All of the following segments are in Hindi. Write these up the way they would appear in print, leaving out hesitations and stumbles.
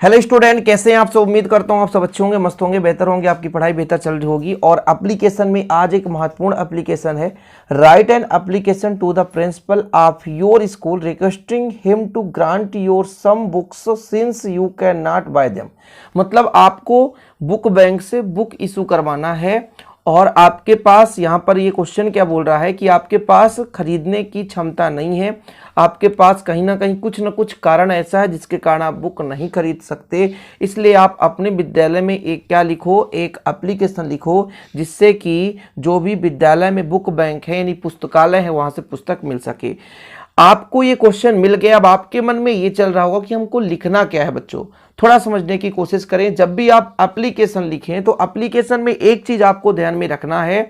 हेलो स्टूडेंट, कैसे हैं आप सब। उम्मीद करता हूं आप सब अच्छे होंगे, मस्त होंगे, बेहतर होंगे, आपकी पढ़ाई बेहतर चल रही होगी। और एप्लीकेशन में आज एक महत्वपूर्ण एप्लीकेशन है, write an application to the principal of your school requesting him to grant your some books since you can not buy them. मतलब आपको बुक बैंक से बुक इशू करवाना है और आपके पास यहाँ पर ये क्वेश्चन क्या बोल रहा है कि आपके पास खरीदने की क्षमता नहीं है, आपके पास कहीं ना कहीं कुछ ना कुछ कारण ऐसा है जिसके कारण आप बुक नहीं खरीद सकते। इसलिए आप अपने विद्यालय में एक क्या लिखो, एक एप्लीकेशन लिखो जिससे कि जो भी विद्यालय में बुक बैंक है यानी पुस्तकालय है वहाँ से पुस्तक मिल सके। आपको ये क्वेश्चन मिल गया, अब आपके मन में ये चल रहा होगा कि हमको लिखना क्या है। बच्चों थोड़ा समझने की कोशिश करें। जब भी आप एप्लीकेशन लिखें तो एप्लीकेशन में एक चीज आपको ध्यान में रखना है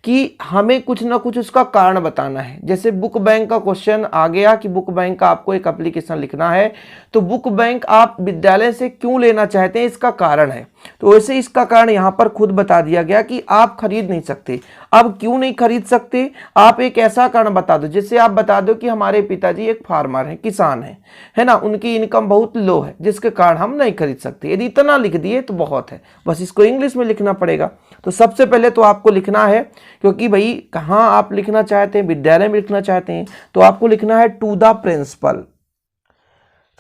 कि हमें कुछ ना कुछ उसका कारण बताना है। जैसे बुक बैंक का क्वेश्चन आ गया कि बुक बैंक का आपको एक एप्लीकेशन लिखना है, तो बुक बैंक आप विद्यालय से क्यों लेना चाहते हैं इसका कारण है। तो वैसे इसका कारण यहाँ पर खुद बता दिया गया कि आप खरीद नहीं सकते। अब क्यों नहीं खरीद सकते, आप एक ऐसा कारण बता दो। जैसे आप बता दो कि हमारे पिताजी एक फार्मर हैं, किसान है ना, उनकी इनकम बहुत लो है जिसके कारण हम नहीं खरीद सकते। यदि इतना लिख दिए तो बहुत है, बस इसको इंग्लिश में लिखना पड़ेगा। तो सबसे पहले तो आपको लिखना है, क्योंकि भाई कहाँ आप लिखना चाहते हैं, विद्यालय में लिखना चाहते हैं, तो आपको लिखना है टू द प्रिंसिपल।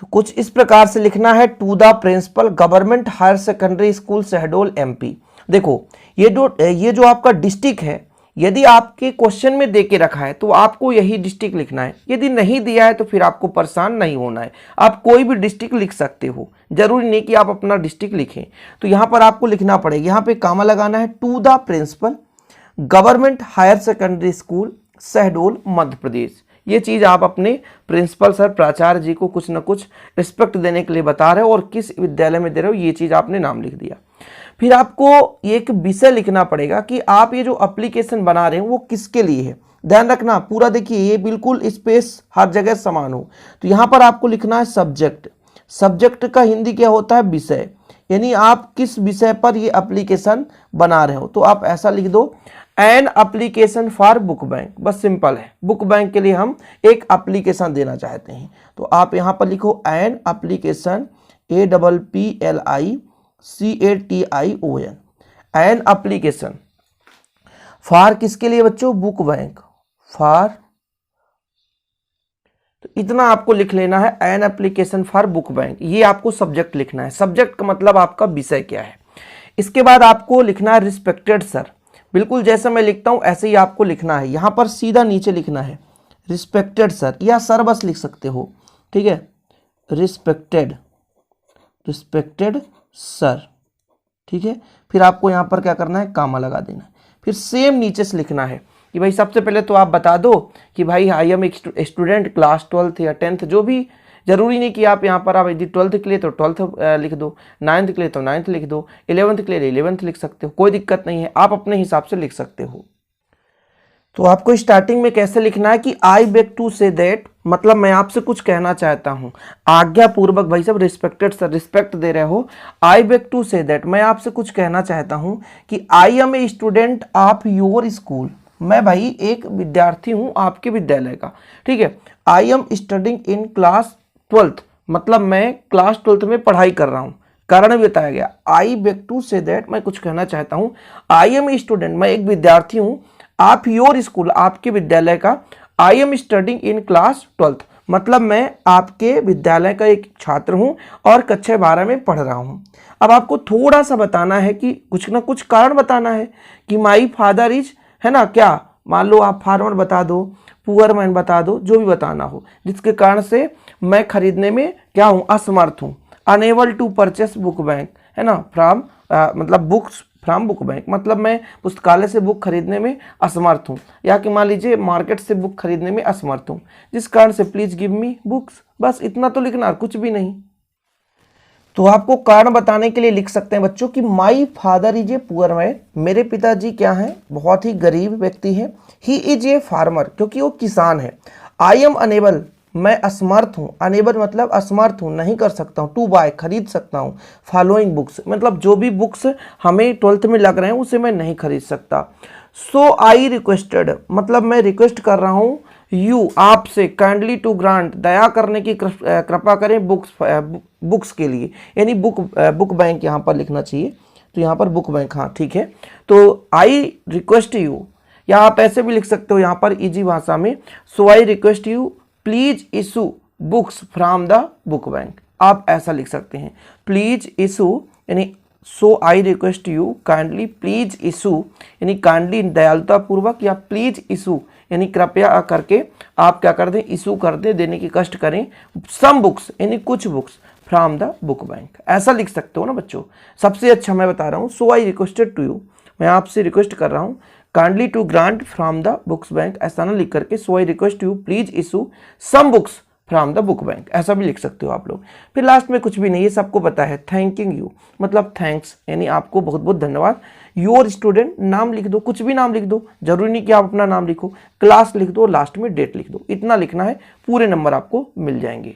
तो कुछ इस प्रकार से लिखना है, to the principal government higher secondary school Shahdol MP. देखो ये जो आपका डिस्ट्रिक्ट है, यदि आपके क्वेश्चन में दे के रखा है तो आपको यही डिस्ट्रिक्ट लिखना है। यदि नहीं दिया है तो फिर आपको परेशान नहीं होना है, आप कोई भी डिस्ट्रिक्ट लिख सकते हो, जरूरी नहीं कि आप अपना डिस्ट्रिक्ट लिखें। तो यहाँ पर आपको लिखना पड़ेगा, यहाँ पे कामा लगाना है, to the principal government higher secondary school Shahdol Madhya Pradesh. ये चीज़ आप अपने प्रिंसिपल सर प्राचार्य जी को कुछ ना कुछ रिस्पेक्ट देने के लिए बता रहे हो और किस विद्यालय में दे रहे हो ये चीज़ आपने नाम लिख दिया। फिर आपको एक विषय लिखना पड़ेगा कि आप ये जो एप्लीकेशन बना रहे हैं वो किसके लिए है। ध्यान रखना पूरा, देखिए ये बिल्कुल स्पेस हर जगह समान हो। तो यहाँ पर आपको लिखना है सब्जेक्ट। सब्जेक्ट का हिंदी क्या होता है, विषय, यानी आप किस विषय पर ये एप्लीकेशन बना रहे हो। तो आप ऐसा लिख दो, an application for book bank. बस सिंपल है, बुक बैंक के लिए हम एक एप्लीकेशन देना चाहते हैं। तो आप यहाँ पर लिखो an application, APPLICATION, an application for किसके लिए बच्चों, बुक बैंक फॉर। तो इतना आपको लिख लेना है, an application for book bank. ये आपको सब्जेक्ट लिखना है। सब्जेक्ट का मतलब आपका विषय क्या है। इसके बाद आपको लिखना है रिस्पेक्टेड सर। बिल्कुल जैसे मैं लिखता हूं ऐसे ही आपको लिखना है। यहां पर सीधा नीचे लिखना है रिस्पेक्टेड सर, या सर बस लिख सकते हो, ठीक है, रिस्पेक्टेड सर, ठीक है। फिर आपको यहां पर क्या करना है, कामा लगा देना है। फिर सेम नीचे से लिखना है कि भाई सबसे पहले तो आप बता दो कि भाई I am student class 12th या 10th, जो भी, जरूरी नहीं कि आप यहाँ पर आप यदि 12th के लिए तो 12th लिख दो, 9th के लिए तो 9th लिख दो, 11th के लिए 11th लिख सकते हो, कोई दिक्कत नहीं है, आप अपने हिसाब से लिख सकते हो। तो आपको स्टार्टिंग में कैसे लिखना है कि I beg to say that, मतलब मैं आपसे कुछ कहना चाहता हूं, आज्ञा पूर्वक। भाई सब रिस्पेक्टेड सर, रिस्पेक्ट दे रहे हो। I beg to say that, मैं आपसे कुछ कहना चाहता हूं कि I am a student of your school. मैं भाई एक विद्यार्थी हूं आपके विद्यालय का, ठीक है। I am studying in class 12th, मतलब मैं क्लास 12th में पढ़ाई कर रहा हूं। कारण भी बताया गया, I beg to say that, मैं कुछ कहना चाहता हूं, आई एम ए स्टूडेंट, मैं एक विद्यार्थी हूं, आप योर स्कूल, आपके विद्यालय का, I am studying in class 12th, मतलब मैं आपके विद्यालय का एक छात्र हूं और कक्षा 12 में पढ़ रहा हूं। अब आपको थोड़ा सा बताना है कि कुछ ना कुछ कारण बताना है कि माई फादर इज, है ना, क्या, मान लो आप फार्मर बता दो, पुअर मैन बता दो, जो भी बताना हो, जिसके कारण से मैं खरीदने में क्या हूं, असमर्थ हूं। Unable to purchase book bank, है ना, फ्रॉम मतलब बुक्स फ्रॉम बुक बैंक, मतलब मैं पुस्तकालय से बुक खरीदने में असमर्थ हूँ, या कि मान लीजिए मार्केट से बुक खरीदने में असमर्थ हूँ, जिस कारण से प्लीज गिव मी बुक्स। बस इतना तो लिखना, कुछ भी नहीं। तो आपको कारण बताने के लिए लिख सकते हैं बच्चों कि my father is a poor man, मेरे पिताजी क्या हैं, बहुत ही गरीब व्यक्ति हैं। ही इज ए फार्मर, क्योंकि वो किसान है। आई एम अनेबल, मैं असमर्थ हूँ, अनेबल मतलब असमर्थ हूँ, नहीं कर सकता हूँ, टू बाय खरीद सकता हूँ, फॉलोइंग बुक्स मतलब जो भी बुक्स हमें 12th में लग रहे हैं उसे मैं नहीं खरीद सकता। सो आई रिक्वेस्टेड, मतलब मैं रिक्वेस्ट कर रहा हूँ यू आपसे, काइंडली टू ग्रांट दया करने की कृपा करें बुक्स के लिए, यानी बुक बैंक यहाँ पर लिखना चाहिए, तो यहाँ पर बुक बैंक, हाँ ठीक है। तो आई रिक्वेस्ट यू, या आप ऐसे भी लिख सकते हो यहाँ पर इजी भाषा में, so I request you please issue books from the book bank, आप ऐसा लिख सकते हैं। प्लीज इशू यानी so I request you kindly please issue, यानी काइंडली दयालुता पूर्वक, या प्लीज इशू यानी कृपया करके आप क्या कर दें, इशू कर दें, देने की कष्ट करें, सम बुक्स यानी कुछ books from the book bank, ऐसा लिख सकते हो ना बच्चों। सबसे अच्छा मैं बता रहा हूँ, so I requested to you, मैं आपसे रिक्वेस्ट कर रहा हूँ kindly to grant from the books bank, ऐसा ना लिख करके so I request you please issue some books from the book bank, ऐसा भी लिख सकते हो आप लोग। फिर लास्ट में कुछ भी नहीं, ये सबको पता है, थैंकिंग यू मतलब थैंक्स, यानी आपको बहुत बहुत धन्यवाद। योर स्टूडेंट, नाम लिख दो, कुछ भी नाम लिख दो, जरूरी नहीं कि आप अपना नाम लिखो, क्लास लिख दो, लास्ट में डेट लिख दो, इतना लिखना है, पूरे नंबर आपको मिल जाएंगे।